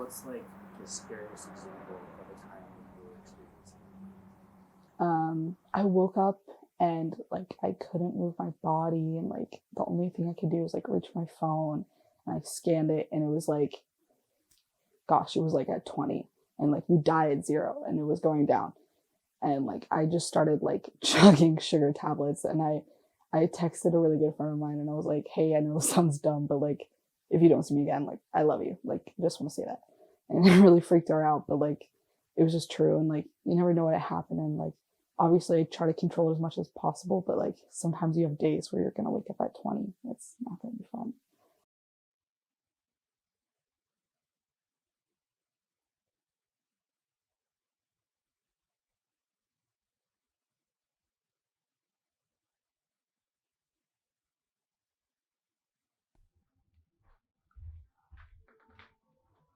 what's like the scariest example of a time when you were experiencing I woke up and like I couldn't move my body, and like the only thing I could do was like reach my phone, and I scanned it and it was like, gosh, it was like at 20, and like you die at 0 and it was going down. And like I just started like chugging sugar tablets, and I texted a really good friend of mine and I was like, hey, I know this sounds dumb, but like if you don't see me again, like I love you, like I just want to say that. And it really freaked her out, but like it was just true. And like you never know what happened, and like obviously I try to control it as much as possible, but like sometimes you have days where you're gonna wake up at 20. It's not gonna be fun.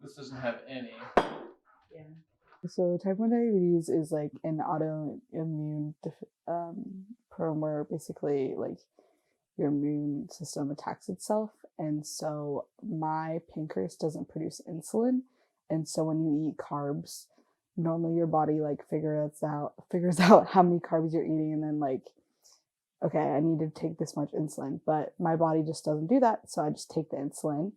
This doesn't have any. Yeah. So type 1 diabetes is like an autoimmune problem where basically like your immune system attacks itself. And so my pancreas doesn't produce insulin. And so when you eat carbs, normally your body like figures out how many carbs you're eating, and then like, okay, I need to take this much insulin. But my body just doesn't do that. So I just take the insulin.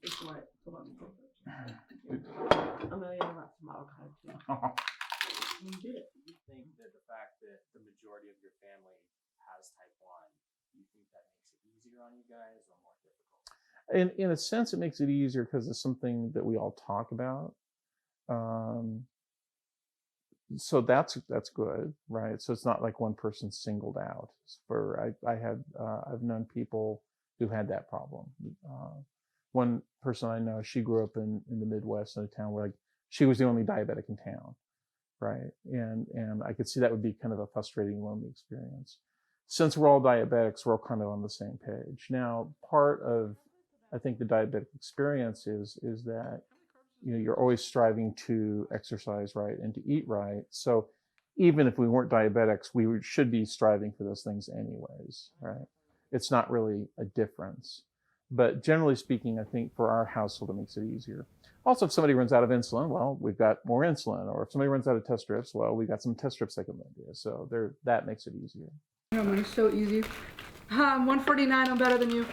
you did it. Do you think that the fact that the majority of your family has type 1, do you think that makes it easier on you guys or more difficult? In a sense, it makes it easier because it's something that we all talk about. So that's good, right? So it's not like one person singled out. I've known people who had that problem. One person I know, she grew up in the Midwest in a town where like she was the only diabetic in town, right? And I could see that would be kind of a frustrating, lonely experience. Since we're all diabetics, we're all kind of on the same page. Now, part of I think the diabetic experience is that you're always striving to exercise right and to eat right. So even if we weren't diabetics, we should be striving for those things anyways, right? It's not really a difference. But generally speaking, I think for our household, it makes it easier. Also, if somebody runs out of insulin, well, we've got more insulin. Or if somebody runs out of test strips, well, we've got some test strips they can lend you. So that makes it easier. Yeah, mine's so easy. I'm 149. I'm better than you.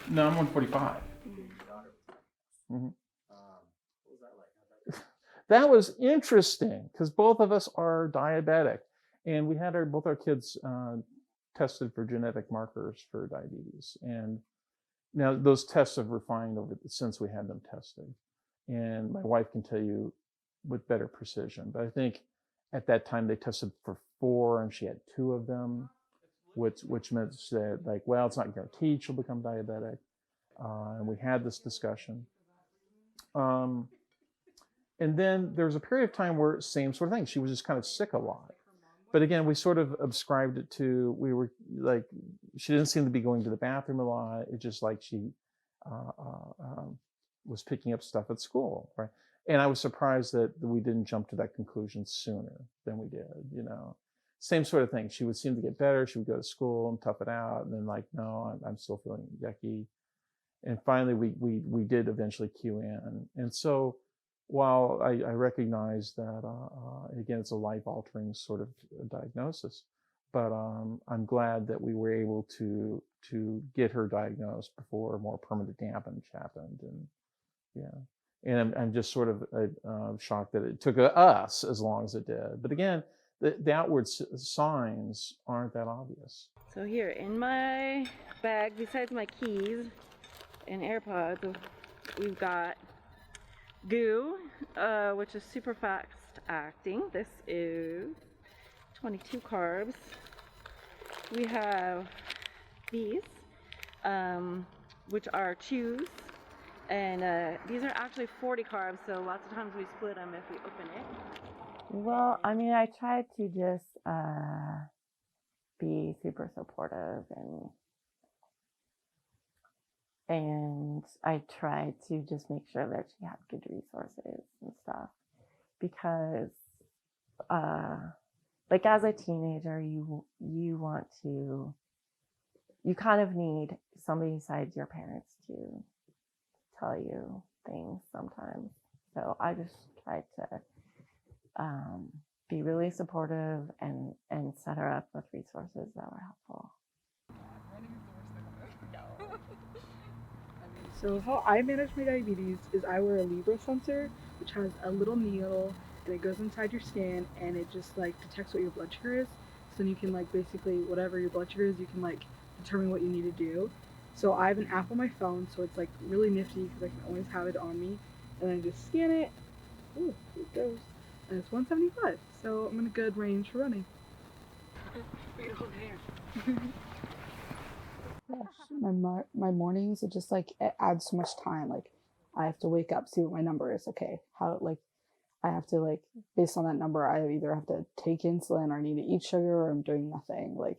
No, I'm 145. Mm-hmm. What was that like? That was interesting because both of us are diabetic, and we had both our kids tested for genetic markers for diabetes. And now those tests have refined since we had them tested. And my wife can tell you with better precision. But I think at that time they tested for 4, and she had 2 of them, which meant that like, well, it's not guaranteed she'll become diabetic. And we had this discussion. And then there was a period of time where same sort of thing. She was just kind of sick a lot. But again, we sort of ascribed it to, we were like, she didn't seem to be going to the bathroom a lot. It's just like she was picking up stuff at school, right? And I was surprised that we didn't jump to that conclusion sooner than we did. Same sort of thing. She would seem to get better. She would go to school and tough it out. And then like, no, I'm still feeling yucky. And finally, we did eventually cue in. And so while I recognize that, again, it's a life-altering sort of diagnosis, but I'm glad that we were able to get her diagnosed before more permanent damage happened. And yeah, and I'm just sort of shocked that it took us as long as it did. But again, the outward signs aren't that obvious. So here in my bag, besides my keys and AirPods, we've got goo, which is super fast acting. This is 22 carbs. We have these, which are chews, and these are actually 40 carbs, so lots of times we split them if we open it. Well, I mean, I try to just be super supportive, and I try to just make sure that she has good resources and stuff, because like as a teenager, you want to, you kind of need somebody besides your parents to tell you things sometimes. So I just tried to be really supportive and set her up with resources that were helpful. So how I manage my diabetes is I wear a Libra sensor, which has a little needle and it goes inside your skin and it just like detects what your blood sugar is. So then you can like basically whatever your blood sugar is, you can like determine what you need to do. So I have an app on my phone, so it's like really nifty because I can always have it on me. And then I just scan it. Ooh, here it goes. And it's 175. So I'm in a good range for running. Gosh, my mornings, it just like it adds so much time. Like I have to wake up, see what my number is. Okay, how like I have to like based on that number, I either have to take insulin or I need to eat sugar or I'm doing nothing. Like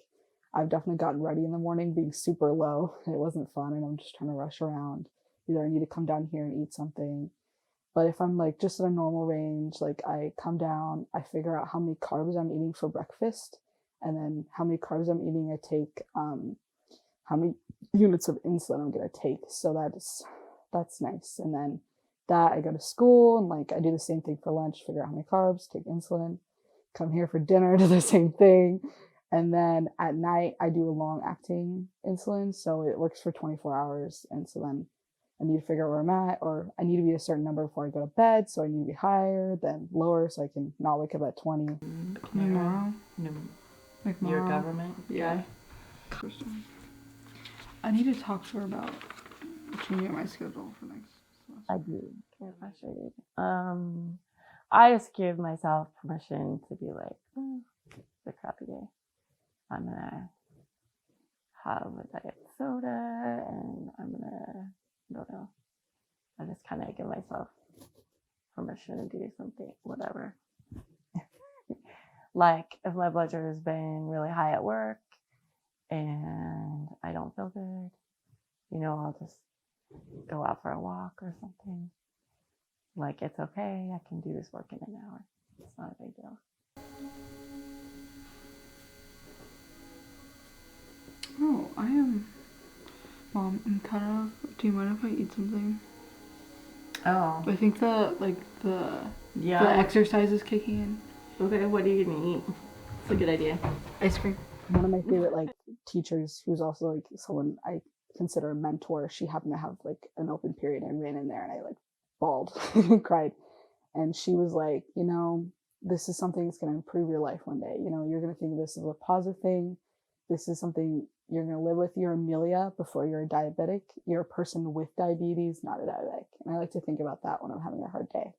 I've definitely gotten ready in the morning being super low. It wasn't fun and I'm just trying to rush around. Either I need to come down here and eat something. But if I'm like just at a normal range, like I come down, I figure out how many carbs I'm eating for breakfast and then how many carbs I'm eating, I take how many units of insulin I'm gonna take. So that's nice. And then that I go to school and like I do the same thing for lunch, figure out how many carbs, take insulin, come here for dinner, do the same thing. And then at night I do a long acting insulin. So it works for 24 hours. And so then I need to figure out where I'm at, or I need to be a certain number before I go to bed. So I need to be higher than lower so I can not wake up at 20. Tomorrow? Your government? Yeah. I need to talk to her about changing my schedule for next semester. I do get frustrated. I just give myself permission to be like, it's a crappy day. I'm gonna have a diet soda and I'm gonna, I don't know. I just kind of give myself permission to do something, whatever. Like if my blood sugar has been really high at work and I don't feel good, you know, I'll just go out for a walk or something. Like, it's okay, I can do this work in an hour. It's not a big deal. Oh, I am. Mom, I'm kind of. Do you mind if I eat something? Oh. I think the exercise is kicking in. Okay, what are you gonna eat? It's a good idea. Ice cream. One of my favorite like teachers, who's also like someone I consider a mentor, she happened to have like an open period and ran in there and I like bawled and cried. And she was like, you know, this is something that's going to improve your life one day. You know, you're going to think this is a positive thing. This is something you're going to live with. You're Amelia before you're a diabetic. You're a person with diabetes, not a diabetic. And I like to think about that when I'm having a hard day.